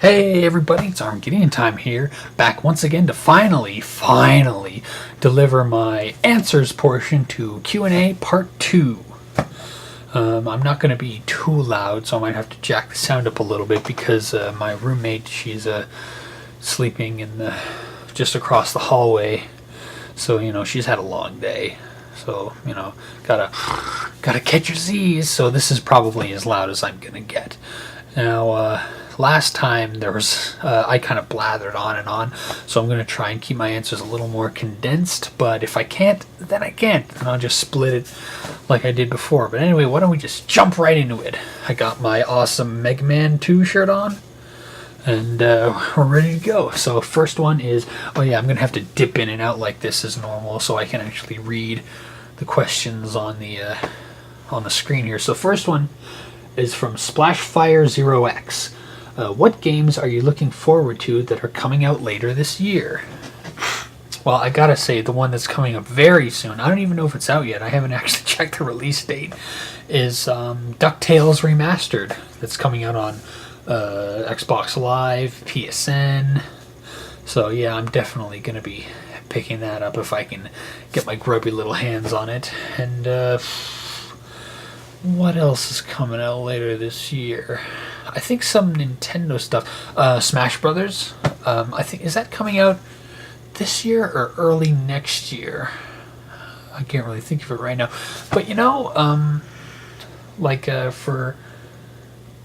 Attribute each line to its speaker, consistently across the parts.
Speaker 1: Hey everybody, it's ArmagideonTime here, back once again to finally deliver my answers portion to Q&A Part 2. I'm not going to be too loud, so I might have to jack the sound up a little bit because my roommate, she's sleeping just across the hallway, so, she's had a long day. So, gotta catch your Z's, so this is probably as loud as I'm going to get. Now, last time there was, I kind of blathered on and on, so I'm going to try and keep my answers a little more condensed, but if I can't, then I can't, and I'll just split it like I did before. But anyway, why don't we just jump right into it? I got my awesome Mega Man 2 shirt on, and we're ready to go. So first one is, oh yeah, I'm going to have to dip in and out like this as normal so I can actually read the questions on the screen here. So first one is from Splashfire0x. What games are you looking forward to that are coming out later this year? Well, I gotta say, the one that's coming up very soon, I don't even know if it's out yet, I haven't actually checked the release date, is DuckTales Remastered. That's coming out on Xbox Live, PSN. So yeah, I'm definitely gonna be picking that up if I can get my grubby little hands on it. And what else is coming out later this year? I think some Nintendo stuff. Smash Brothers. I think, is that coming out this year or early next year? I can't really think of it right now. But for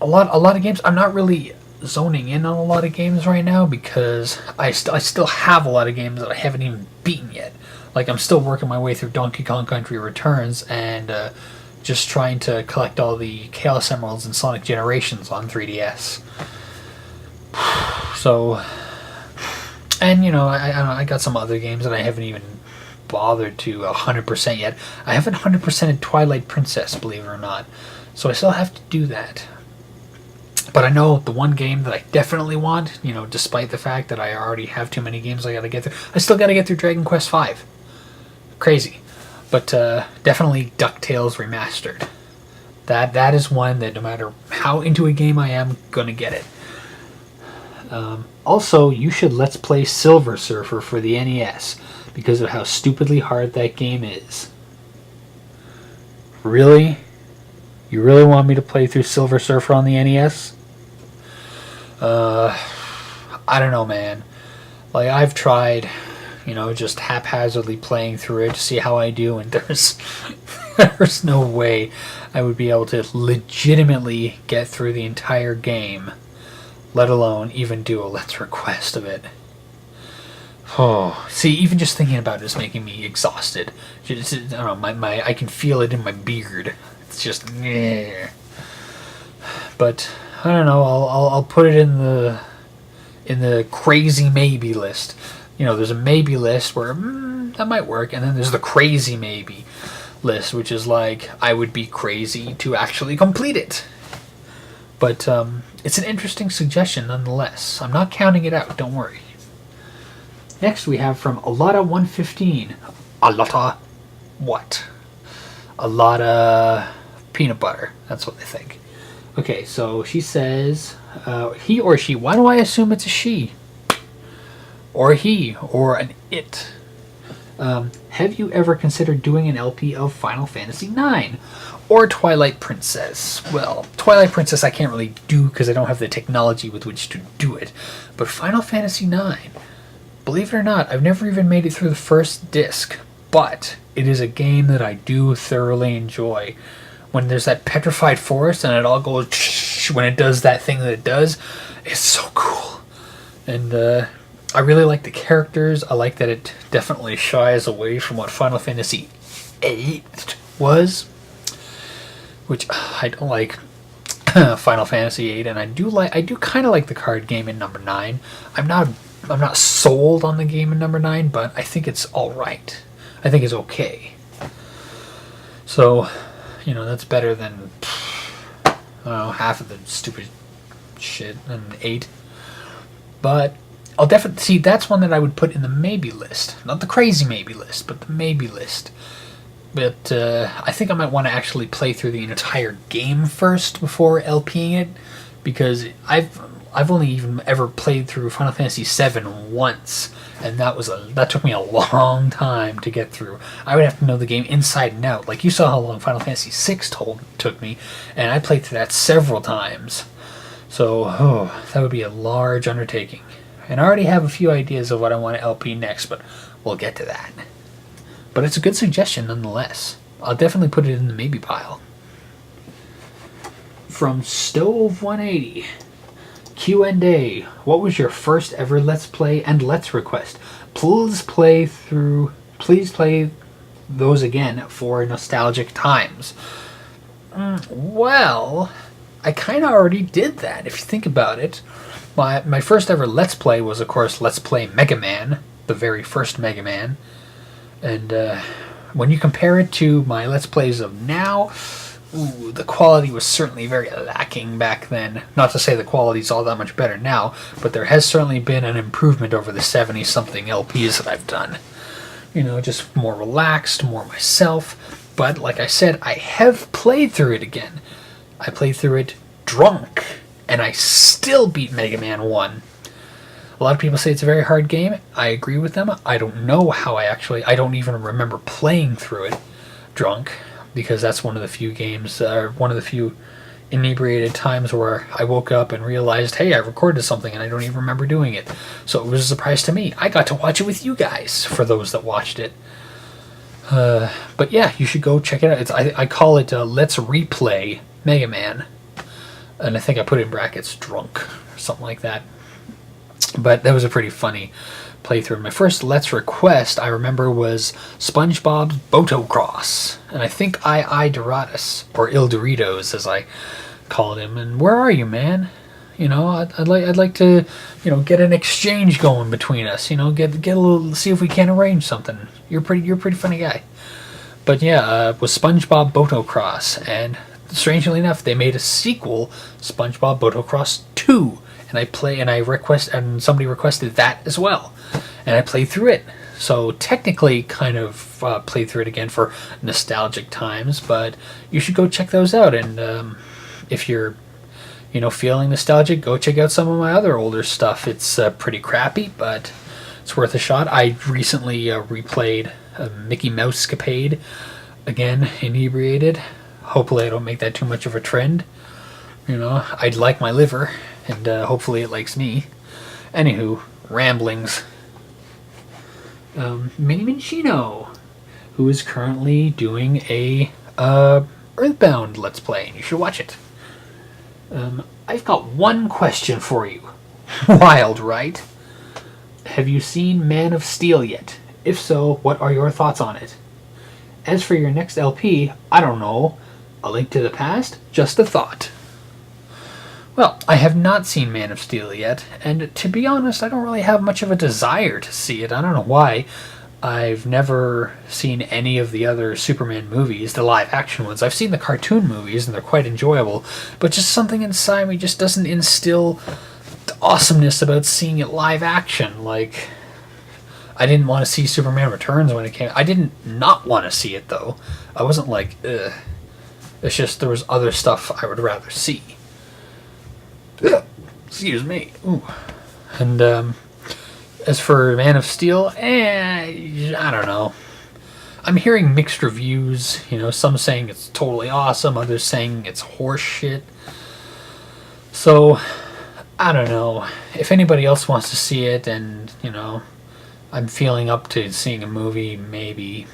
Speaker 1: a lot of games, I'm not really zoning in on a lot of games right now because I still have a lot of games that I haven't even beaten yet. Like, I'm still working my way through Donkey Kong Country Returns and just trying to collect all the Chaos Emeralds and Sonic Generations on 3DS. So, and I got some other games that I haven't even bothered to 100% yet. I haven't 100%ed Twilight Princess, believe it or not. So I still have to do that. But I know the one game that I definitely want, despite the fact that I already have too many games I gotta get through, I still gotta get through Dragon Quest V. Crazy. But definitely DuckTales Remastered. That is one that no matter how into a game I am, gonna get it. Also, you should Let's Play Silver Surfer for the NES because of how stupidly hard that game is. Really? You really want me to play through Silver Surfer on the NES? I don't know, man. Like, I've tried, just haphazardly playing through it to see how I do, and there's no way I would be able to legitimately get through the entire game, let alone even do a Let's Request of it. Oh, see, even just thinking about it is making me exhausted. I don't know, I can feel it in my beard. It's just, yeah. But I don't know. I'll put it in the crazy maybe list. There's a maybe list where that might work, and then there's the crazy maybe list, which is like I would be crazy to actually complete it. But it's an interesting suggestion nonetheless. I'm not counting it out. Don't worry. Next we have from Alata115. Alata what? Alata peanut butter. That's what they think. Okay, so she says, he or she. Why do I assume it's a she? Or he, or an it. Have you ever considered doing an LP of Final Fantasy IX? Or Twilight Princess? Well, Twilight Princess I can't really do because I don't have the technology with which to do it. But Final Fantasy IX, believe it or not, I've never even made it through the first disc. But it is a game that I do thoroughly enjoy. When there's that petrified forest and it all goes when it does that thing that it does, it's so cool. And I really like the characters. I like that it definitely shies away from what Final Fantasy VIII was, which I don't like. Final Fantasy VIII, and I do kind of like the card game in number 9. I'm not sold on the game in number 9, but I think it's all right. I think it's okay. So, that's better than half of the stupid shit in 8. But I'll definitely see, that's one that I would put in the maybe list. Not the crazy maybe list, but the maybe list. But I think I might want to actually play through the entire game first before LPing it, because I've only even ever played through Final Fantasy VII once, and that took me a long time to get through. I would have to know the game inside and out. Like, you saw how long Final Fantasy VI took me, and I played through that several times. So, that would be a large undertaking. And I already have a few ideas of what I want to LP next, but we'll get to that. But it's a good suggestion nonetheless. I'll definitely put it in the maybe pile. From Stove 180, Q&A. What was your first ever Let's Play and Let's Request? Please play those again for nostalgic times. Well, I kind of already did that, if you think about it. My first ever Let's Play was, of course, Let's Play Mega Man, the very first Mega Man. And when you compare it to my Let's Plays of now, the quality was certainly very lacking back then. Not to say the quality's all that much better now, but there has certainly been an improvement over the 70-something LPs that I've done. You know, just more relaxed, more myself. But, like I said, I have played through it again. I played through it drunk, and I still beat Mega Man 1. A lot of people say it's a very hard game. I agree with them. I don't know how I don't even remember playing through it drunk, because that's one of the few games, one of the few inebriated times where I woke up and realized, hey, I recorded something and I don't even remember doing it. So it was a surprise to me. I got to watch it with you guys, for those that watched it. But yeah, you should go check it out. I call it Let's Replay Mega Man. And I think I put in brackets drunk or something like that. But that was a pretty funny playthrough. My first Let's Request, I remember, was SpongeBob's Botocross. And I think I Doratus, or Il Doritos as I called him. And where are you, man? You know, I'd like to, you know, get an exchange going between us. You know, get a little, see if we can arrange something. You're a pretty funny guy. But yeah, it was SpongeBob Botocross, and strangely enough, they made a sequel, SpongeBob Botocross 2, and somebody requested that as well, and I played through it. So technically, kind of played through it again for nostalgic times. But you should go check those out, and if you're, you know, feeling nostalgic, go check out some of my other older stuff. It's pretty crappy, but it's worth a shot. I recently replayed Mickey Mousecapade again, inebriated. Hopefully I don't make that too much of a trend. You know, I'd like my liver, and hopefully it likes me. Anywho, ramblings. Mini Minchino, who is currently doing a Earthbound Let's Play, and you should watch it. I've got one question for you. Wild, right? Have you seen Man of Steel yet? If so, what are your thoughts on it? As for your next LP, I don't know. A Link to the Past? Just a thought. Well, I have not seen Man of Steel yet, and to be honest, I don't really have much of a desire to see it. I don't know why. I've never seen any of the other Superman movies, the live-action ones. I've seen the cartoon movies, and they're quite enjoyable, but just something inside me just doesn't instill the awesomeness about seeing it live-action. Like, I didn't want to see Superman Returns when it came. I didn't not want to see it, though. I wasn't like, ugh. It's just there was other stuff I would rather see. Ugh. Excuse me. Ooh. And as for Man of Steel, I don't know. I'm hearing mixed reviews. You know, some saying it's totally awesome, others saying it's horse shit. So, I don't know. If anybody else wants to see it, and, you know, I'm feeling up to seeing a movie, maybe.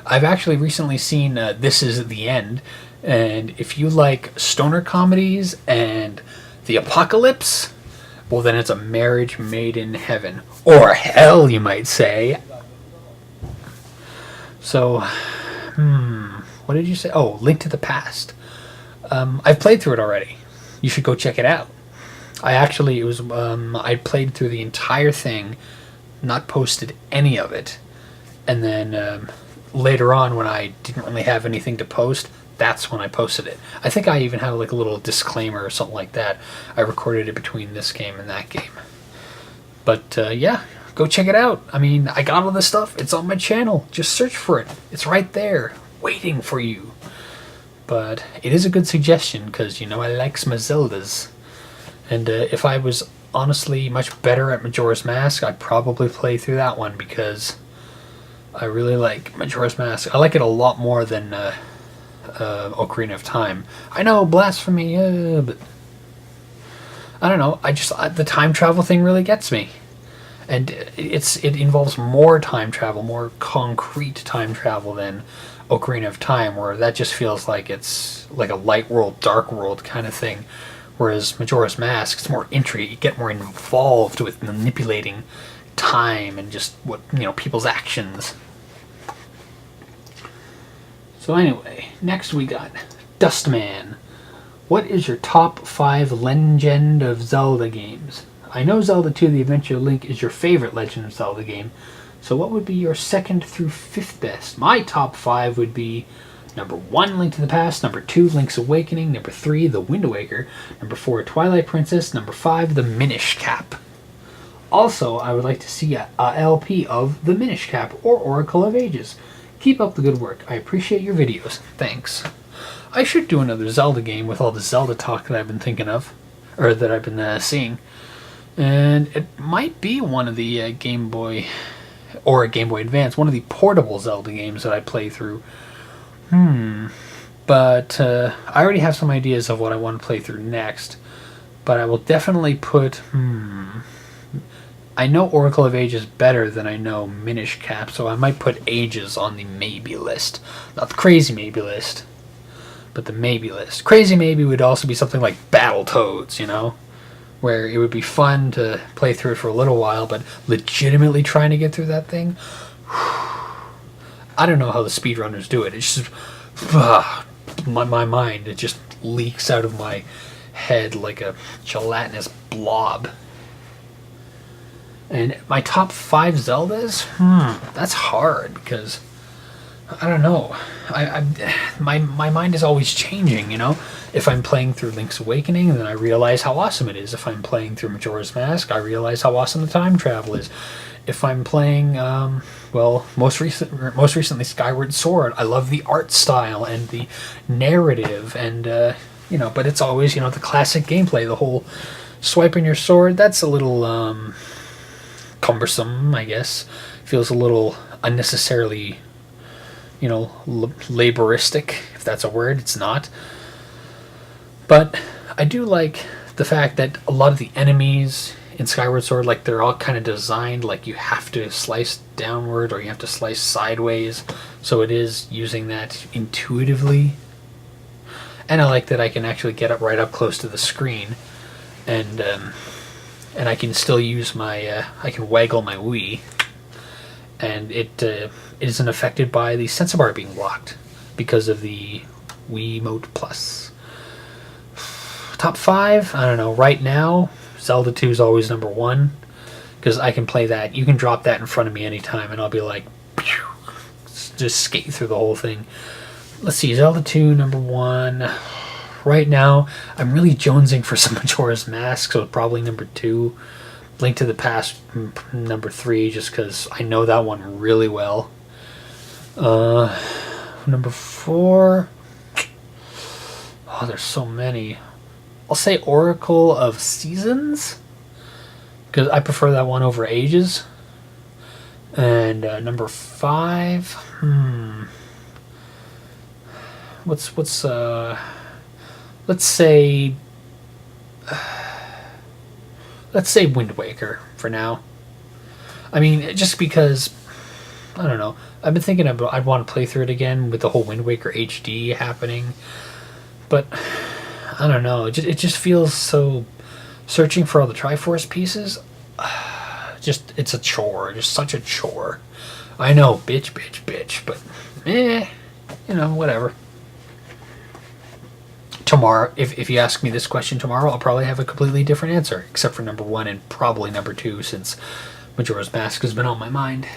Speaker 1: I've actually recently seen This Is the End, and if you like stoner comedies and the apocalypse, well, then it's a marriage made in heaven. Or hell, you might say. So, what did you say? Oh, Link to the Past. I've played through it already. You should go check it out. I played through the entire thing, not posted any of it, and then later on, when I didn't really have anything to post, that's when I posted it. I think I even have like a little disclaimer or something like that. I recorded it between this game and that game. But yeah, go check it out. I mean, I got all this stuff. It's on my channel. Just search for it. It's right there, waiting for you. But it is a good suggestion, because, you know, I likes my Zeldas. And if I was honestly much better at Majora's Mask, I'd probably play through that one, because I really like Majora's Mask. I like it a lot more than Ocarina of Time. I know, blasphemy, but I don't know. The time travel thing really gets me, and it involves more time travel, more concrete time travel than Ocarina of Time, where that just feels like it's like a light world, dark world kind of thing. Whereas Majora's Mask, it's more intricate. You get more involved with manipulating time and just what, people's actions. So anyway, next we got Dustman. What is your top 5 Legend of Zelda games? I know Zelda 2: The Adventure of Link is your favorite Legend of Zelda game, so what would be your 2nd through 5th best? My top 5 would be number 1, Link to the Past, number 2, Link's Awakening, number 3, The Wind Waker, number 4, Twilight Princess, number 5, The Minish Cap. Also, I would like to see a LP of The Minish Cap or Oracle of Ages. Keep up the good work. I appreciate your videos. Thanks. I should do another Zelda game with all the Zelda talk that I've been thinking of, or that I've been seeing. And it might be one of the Game Boy, or a Game Boy Advance, one of the portable Zelda games that I play through. But I already have some ideas of what I want to play through next. But I will definitely put, I know Oracle of Ages better than I know Minish Cap, so I might put Ages on the maybe list. Not the crazy maybe list, but the maybe list. Crazy maybe would also be something like Battletoads, where it would be fun to play through it for a little while, but legitimately trying to get through that thing, I don't know how the speedrunners do it. It's just, my mind, it just leaks out of my head like a gelatinous blob. And my top 5 Zeldas? That's hard, because I don't know. My mind is always changing, If I'm playing through Link's Awakening, then I realize how awesome it is. If I'm playing through Majora's Mask, I realize how awesome the time travel is. If I'm playing, most recently Skyward Sword, I love the art style and the narrative, and but it's always the classic gameplay. The whole swiping your sword, that's a little cumbersome, I guess. Feels a little unnecessarily, laboristic, if that's a word. It's not. But I do like the fact that a lot of the enemies in Skyward Sword, they're all kind of designed like you have to slice downward or you have to slice sideways. So it is using that intuitively. And I like that I can actually get right up close to the screen, and I can still use my, I can waggle my Wii, and it isn't affected by the sensor bar being locked because of the Wiimote Plus. Top 5, I don't know, right now, Zelda 2 is always number 1, because I can play that. You can drop that in front of me anytime, and I'll be like, pew, just skate through the whole thing. Let's see, Zelda 2, number 1. Right now, I'm really jonesing for some Majora's Mask, so probably number 2. Link to the Past, number 3, just because I know that one really well. Number 4. Oh, there's so many. I'll say Oracle of Seasons, because I prefer that one over Ages. And number 5. Let's say Wind Waker for now. I mean, just because, I don't know, I've been thinking about, I'd want to play through it again with the whole Wind Waker HD happening, but I don't know, it just feels so, searching for all the Triforce pieces, it's a chore, just such a chore. I know, bitch, but whatever. Tomorrow, if you ask me this question tomorrow, I'll probably have a completely different answer, except for number 1 and probably number 2, since Majora's Mask has been on my mind.